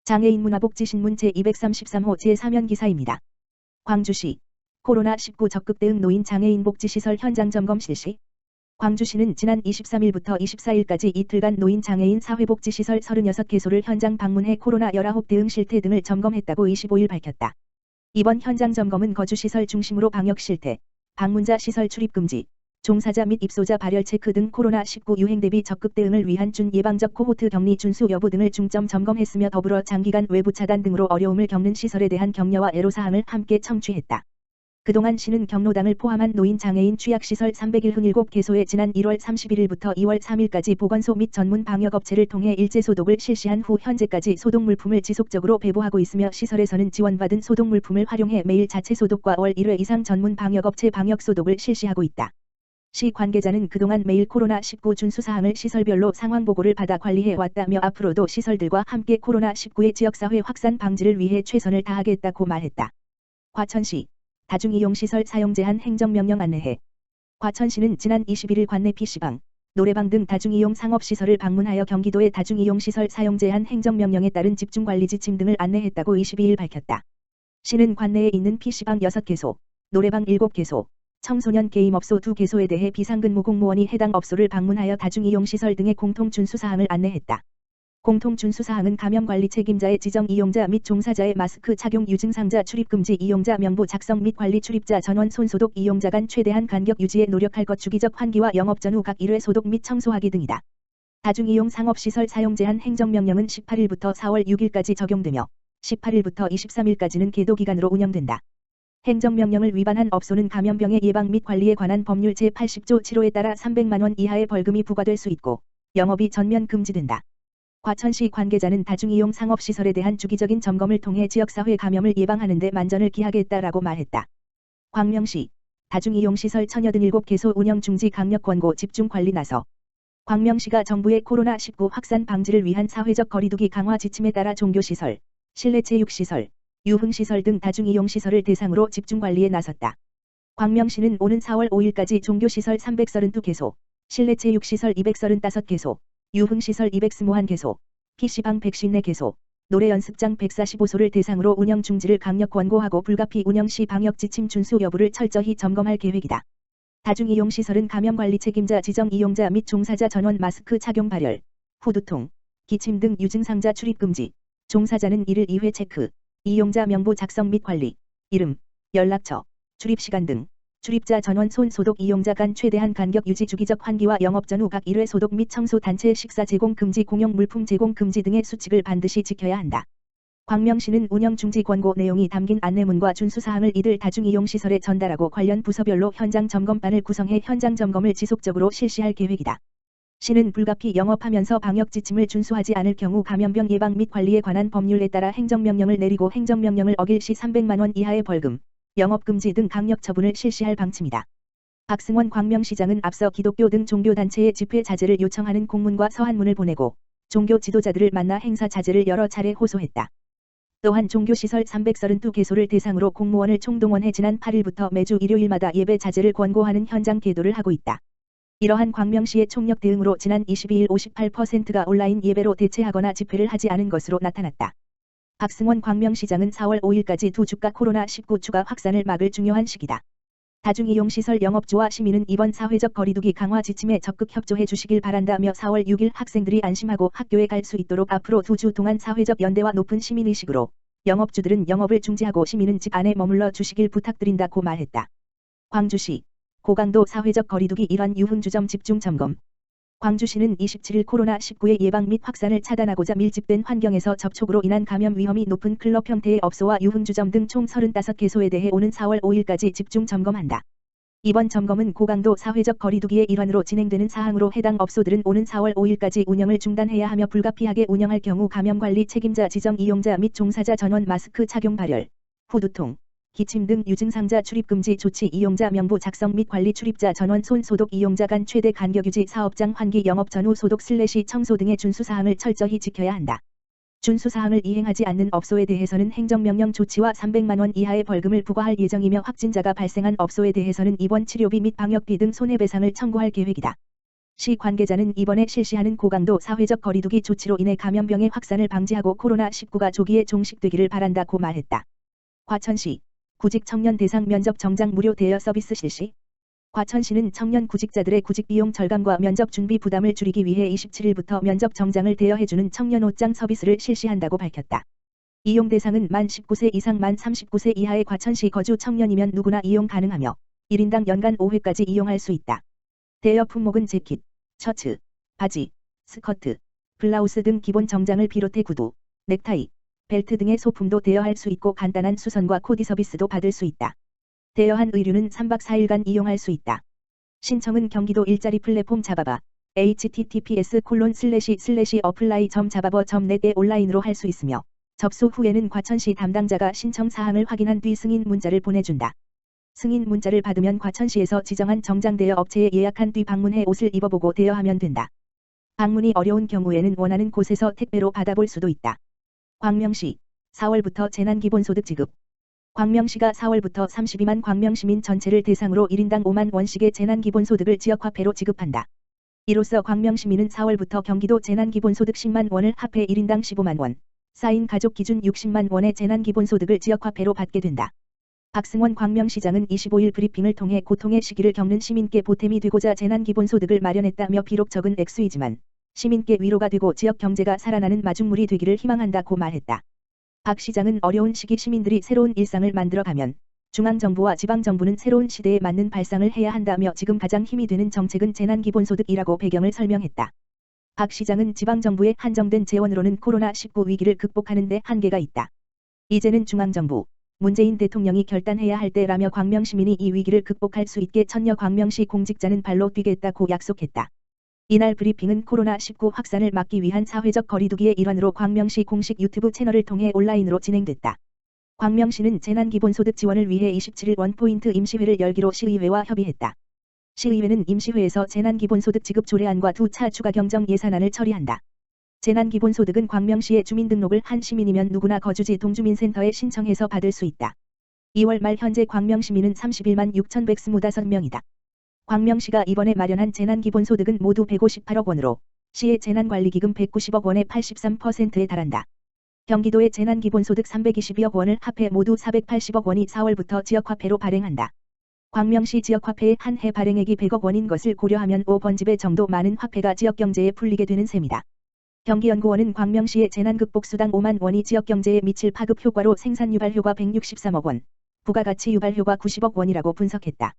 장애인 문화복지신문 제233호 제3연 기사입니다. 광주시 코로나19 적극 대응 노인 장애인 복지시설 현장 점검 실시. 광주시는 지난 23일부터 24일까지 이틀간 노인 장애인 사회복지시설 36개소를 현장 방문해 코로나19 대응 실태 등을 점검했다고 25일 밝혔다. 이번 현장 점검은 거주시설 중심으로 방역 실태, 방문자 시설 출입 금지, 종사자 및 입소자 발열 체크 등 코로나19 유행 대비 적극 대응을 위한 준예방적 코호트 격리 준수 여부 등을 중점 점검했으며 더불어 장기간 외부 차단 등으로 어려움을 겪는 시설에 대한 격려와 애로사항을 함께 청취했다. 그동안 시는 경로당을 포함한 노인 장애인 취약시설 307개소에 지난 1월 31일부터 2월 3일까지 보건소 및 전문 방역업체를 통해 일제 소독을 실시한 후 현재까지 소독물품을 지속적으로 배부하고 있으며 시설에서는 지원받은 소독물품을 활용해 매일 자체 소독과 월 1회 이상 전문 방역업체 방역 소독을 실시하고 있다. 시 관계자는 그동안 매일 코로나19 준수사항을 시설별로 상황보고를 받아 관리해 왔다며 앞으로도 시설들과 함께 코로나19의 지역사회 확산 방지를 위해 최선을 다하겠다고 말했다. 과천시 다중이용시설 사용 제한 행정명령 안내해. 과천시는 지난 21일 관내 PC방, 노래방 등 다중이용 상업시설을 방문하여 경기도의 다중이용시설 사용 제한 행정명령에 따른 집중관리 지침 등을 안내했다고 22일 밝혔다. 시는 관내에 있는 PC방 6개소, 노래방 7개소, 청소년 게임업소 2개소에 대해 비상근무 공무원이 해당 업소를 방문하여 다중이용시설 등의 공통준수사항을 안내했다. 공통준수사항은 감염관리 책임자의 지정 이용자 및 종사자의 마스크 착용 유증상자 출입금지 이용자 명부 작성 및 관리 출입자 전원 손소독 이용자 간 최대한 간격 유지에 노력할 것 주기적 환기와 영업 전후 각 1회 소독 및 청소하기 등이다. 다중이용 상업시설 사용 제한 행정명령은 18일부터 4월 6일까지 적용되며 18일부터 23일까지는 계도기간으로 운영된다. 행정명령을 위반한 업소는 감염병의 예방 및 관리에 관한 법률 제80조 7호에 따라 300만 원 이하의 벌금이 부과될 수 있고 영업이 전면 금지된다. 과천시 관계자는 다중이용 상업시설에 대한 주기적인 점검을 통해 지역사회 감염을 예방하는 데 만전을 기하겠다라고 말했다. 광명시 다중이용시설 1087개소 운영 중지 강력 권고 집중 관리 나서. 광명시가 정부의 코로나19 확산 방지를 위한 사회적 거리두기 강화 지침에 따라 종교시설, 실내체육시설, 유흥시설 등 다중이용시설을 대상으로 집중관리에 나섰다. 광명시는 오는 4월 5일까지 종교시설 332개소, 실내체육시설 235개소, 유흥시설 221개소, PC방 154개소, 노래연습장 145소를 대상으로 운영 중지를 강력 권고하고 불가피 운영 시 방역지침 준수 여부를 철저히 점검할 계획이다. 다중이용시설은 감염관리 책임자 지정 이용자 및 종사자 전원 마스크 착용 발열, 후두통, 기침 등 유증상자 출입금지, 종사자는 1일 2회 체크, 이용자 명부 작성 및 관리, 이름, 연락처, 출입시간 등 출입자 전원 손 소독 이용자 간 최대한 간격 유지 주기적 환기와 영업 전후 각 1회 소독 및 청소 단체 식사 제공 금지 공용 물품 제공 금지 등의 수칙을 반드시 지켜야 한다. 광명시는 운영 중지 권고 내용이 담긴 안내문과 준수사항을 이들 다중이용시설에 전달하고 관련 부서별로 현장 점검반을 구성해 현장 점검을 지속적으로 실시할 계획이다. 시는 불가피 영업하면서 방역 지침을 준수하지 않을 경우 감염병 예방 및 관리에 관한 법률에 따라 행정명령을 내리고 행정명령을 어길 시 300만 원 이하의 벌금, 영업금지 등 강력 처분을 실시할 방침이다. 박승원 광명시장은 앞서 기독교 등 종교단체의 집회 자제를 요청하는 공문과 서한문을 보내고 종교 지도자들을 만나 행사 자제를 여러 차례 호소했다. 또한 종교시설 332개소를 대상으로 공무원을 총동원해 지난 8일부터 매주 일요일마다 예배 자제를 권고하는 현장 계도를 하고 있다. 이러한 광명시의 총력 대응으로 지난 22일 58%가 온라인 예배로 대체하거나 집회를 하지 않은 것으로 나타났다. 박승원 광명시장은 4월 5일까지 두 주가 코로나19 추가 확산을 막을 중요한 시기다. 다중이용시설 영업주와 시민은 이번 사회적 거리두기 강화 지침에 적극 협조해 주시길 바란다며 4월 6일 학생들이 안심하고 학교에 갈 수 있도록 앞으로 2주 동안 사회적 연대와 높은 시민의식으로 영업주들은 영업을 중지하고 시민은 집 안에 머물러 주시길 부탁드린다고 말했다. 광주시 고강도 사회적 거리두기 일환 유흥주점 집중 점검. 광주시는 27일 코로나19의 예방 및 확산을 차단하고자 밀집된 환경에서 접촉으로 인한 감염 위험이 높은 클럽 형태의 업소와 유흥주점 등 총 35개소에 대해 오는 4월 5일까지 집중 점검한다. 이번 점검은 고강도 사회적 거리두기의 일환으로 진행되는 사항으로 해당 업소들은 오는 4월 5일까지 운영을 중단해야 하며 불가피하게 운영할 경우 감염관리 책임자 지정 이용자 및 종사자 전원 마스크 착용 발열, 후두통, 기침 등 유증상자 출입금지 조치 이용자 명부 작성 및 관리 출입자 전원 손 소독 이용자 간 최대 간격 유지 사업장 환기 영업 전후 소독 / 청소 등의 준수사항을 철저히 지켜야 한다. 준수사항을 이행하지 않는 업소에 대해서는 행정명령 조치와 300만 원 이하의 벌금을 부과할 예정이며 확진자가 발생한 업소에 대해서는 입원 치료비 및 방역비 등 손해배상을 청구할 계획이다. 시 관계자는 이번에 실시하는 고강도 사회적 거리두기 조치로 인해 감염병의 확산을 방지하고 코로나19가 조기에 종식되기를 바란다고 말했다. 과천시 구직 청년 대상 면접 정장 무료 대여 서비스 실시. 과천시는 청년 구직자들의 구직 비용 절감과 면접 준비 부담을 줄이기 위해 27일부터 면접 정장을 대여해주는 청년 옷장 서비스를 실시한다고 밝혔다. 이용 대상은 만 19세 이상 만 39세 이하의 과천시 거주 청년이면 누구나 이용 가능하며 1인당 연간 5회까지 이용할 수 있다. 대여 품목은 재킷, 셔츠, 바지, 스커트, 블라우스 등 기본 정장을 비롯해 구두, 넥타이, 벨트 등의 소품도 대여할 수 있고 간단한 수선과 코디 서비스도 받을 수 있다. 대여한 의류는 3박 4일간 이용할 수 있다. 신청은 경기도 일자리 플랫폼 잡아봐 https://apply.잡아버.net에 온라인으로 할 수 있으며 접수 후에는 과천시 담당자가 신청 사항을 확인한 뒤 승인 문자를 보내준다. 승인 문자를 받으면 과천시에서 지정한 정장 대여 업체에 예약한 뒤 방문해 옷을 입어보고 대여하면 된다. 방문이 어려운 경우에는 원하는 곳에서 택배로 받아볼 수도 있다. 광명시 4월부터 재난기본소득 지급. 광명시가 4월부터 32만 광명시민 전체를 대상으로 1인당 5만 원씩의 재난기본소득을 지역화폐로 지급한다. 이로써 광명시민은 4월부터 경기도 재난기본소득 10만 원을 합해 1인당 15만 원, 4인 가족 기준 60만 원의 재난기본소득을 지역화폐로 받게 된다. 박승원 광명시장은 25일 브리핑을 통해 고통의 시기를 겪는 시민께 보탬이 되고자 재난기본소득을 마련했다며 비록 적은 액수이지만 시민께 위로가 되고 지역 경제가 살아나는 마중물이 되기를 희망한다고 말했다. 박 시장은 어려운 시기 시민들이 새로운 일상을 만들어가면 중앙정부와 지방정부는 새로운 시대에 맞는 발상을 해야 한다며 지금 가장 힘이 되는 정책은 재난기본소득이라고 배경을 설명했다. 박 시장은 지방정부의 한정된 재원으로는 코로나19 위기를 극복하는 데 한계가 있다. 이제는 중앙정부, 문재인 대통령이 결단해야 할 때라며 광명시민이 이 위기를 극복할 수 있게 천여 광명시 공직자는 발로 뛰겠다고 약속했다. 이날 브리핑은 코로나19 확산을 막기 위한 사회적 거리두기의 일환으로 광명시 공식 유튜브 채널을 통해 온라인으로 진행됐다. 광명시는 재난기본소득 지원을 위해 27일 원포인트 임시회를 열기로 시의회와 협의했다. 시의회는 임시회에서 재난기본소득 지급 조례안과 2차 추가 경정 예산안을 처리한다. 재난기본소득은 광명시에 주민등록을 한 시민이면 누구나 거주지 동주민센터에 신청해서 받을 수 있다. 2월 말 현재 광명시민은 31만 6,125명이다. 광명시가 이번에 마련한 재난기본소득은 모두 158억 원으로 시의 재난관리기금 190억 원의 83%에 달한다. 경기도의 재난기본소득 322억 원을 합해 모두 480억 원이 4월부터 지역화폐로 발행한다. 광명시 지역화폐의 한 해 발행액이 100억 원인 것을 고려하면 5번집의 정도 많은 화폐가 지역경제에 풀리게 되는 셈이다. 경기연구원은 광명시의 재난극복수당 5만 원이 지역경제에 미칠 파급 효과로 생산 유발 효과 163억 원, 부가가치 유발 효과 90억 원이라고 분석했다.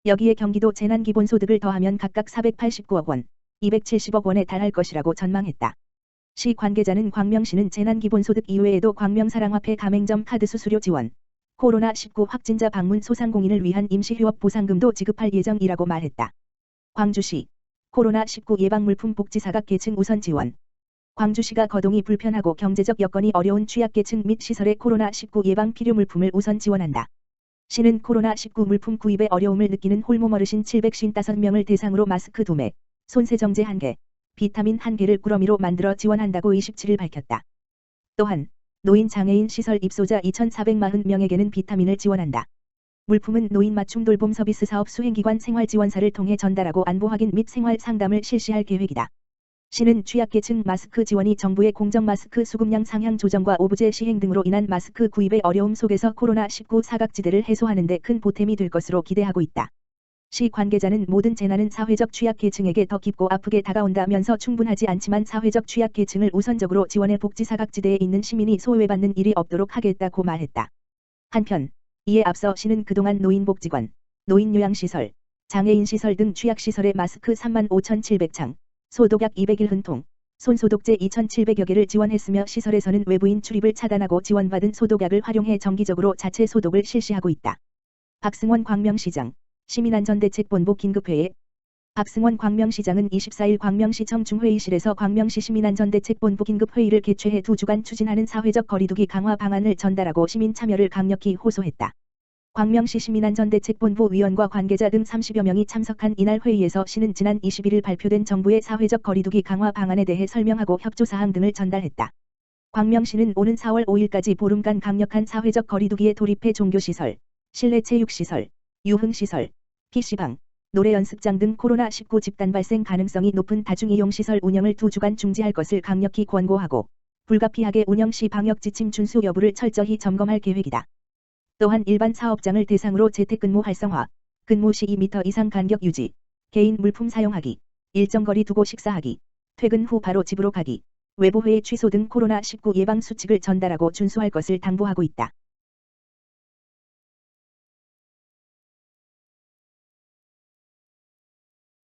여기에 경기도 재난기본소득을 더하면 각각 489억 원, 270억 원에 달할 것이라고 전망했다. 시 관계자는 광명시는 재난기본소득 이외에도 광명사랑화폐 가맹점 카드 수수료 지원, 코로나19 확진자 방문 소상공인을 위한 임시휴업 보상금도 지급할 예정이라고 말했다. 광주시 코로나19 예방물품 복지사각계층 우선 지원. 광주시가 거동이 불편하고 경제적 여건이 어려운 취약계층 및 시설에 코로나19 예방 필요물품을 우선 지원한다. 시는 코로나19 물품 구입에 어려움을 느끼는 홀몸 어르신 755명을 대상으로 마스크 2매, 손세정제 1개, 비타민 1개를 꾸러미로 만들어 지원한다고 27일 밝혔다. 또한 노인 장애인 시설 입소자 2,440명에게는 비타민을 지원한다. 물품은 노인 맞춤 돌봄 서비스 사업 수행기관 생활지원사를 통해 전달하고 안보 확인 및 생활 상담을 실시할 계획이다. 시는 취약계층 마스크 지원이 정부의 공정 마스크 수급량 상향 조정과 오부제 시행 등으로 인한 마스크 구입의 어려움 속에서 코로나19 사각지대를 해소하는 데 큰 보탬이 될 것으로 기대하고 있다. 시 관계자는 모든 재난은 사회적 취약계층에게 더 깊고 아프게 다가온다면서 충분하지 않지만 사회적 취약계층을 우선적으로 지원해 복지 사각지대에 있는 시민이 소외받는 일이 없도록 하겠다고 말했다. 한편 이에 앞서 시는 그동안 노인복지관, 노인요양시설, 장애인시설 등 취약시설에 마스크 35,700창, 소독약 201흔통, 손소독제 2,700여 개를 지원했으며 시설에서는 외부인 출입을 차단하고 지원받은 소독약을 활용해 정기적으로 자체 소독을 실시하고 있다. 박승원 광명시장, 시민안전대책본부 긴급회의. 박승원 광명시장은 24일 광명시청 중회의실에서 광명시 시민안전대책본부 긴급회의를 개최해 2주간 추진하는 사회적 거리두기 강화 방안을 전달하고 시민 참여를 강력히 호소했다. 광명시 시민안전대책본부 위원과 관계자 등 30여 명이 참석한 이날 회의에서 시는 지난 21일 발표된 정부의 사회적 거리두기 강화 방안에 대해 설명하고 협조사항 등을 전달했다. 광명시는 오는 4월 5일까지 보름간 강력한 사회적 거리두기에 돌입해 종교시설, 실내체육시설, 유흥시설, PC방, 노래 연습장 등 코로나19 집단 발생 가능성이 높은 다중이용시설 운영을 2주간 중지할 것을 강력히 권고하고 불가피하게 운영 시 방역 지침 준수 여부를 철저히 점검할 계획이다. 또한 일반 사업장을 대상으로 재택근무 활성화, 근무 시 2m 이상 간격 유지, 개인 물품 사용하기, 일정 거리 두고 식사하기, 퇴근 후 바로 집으로 가기, 외부 회의 취소 등 코로나19 예방 수칙을 전달하고 준수할 것을 당부하고 있다.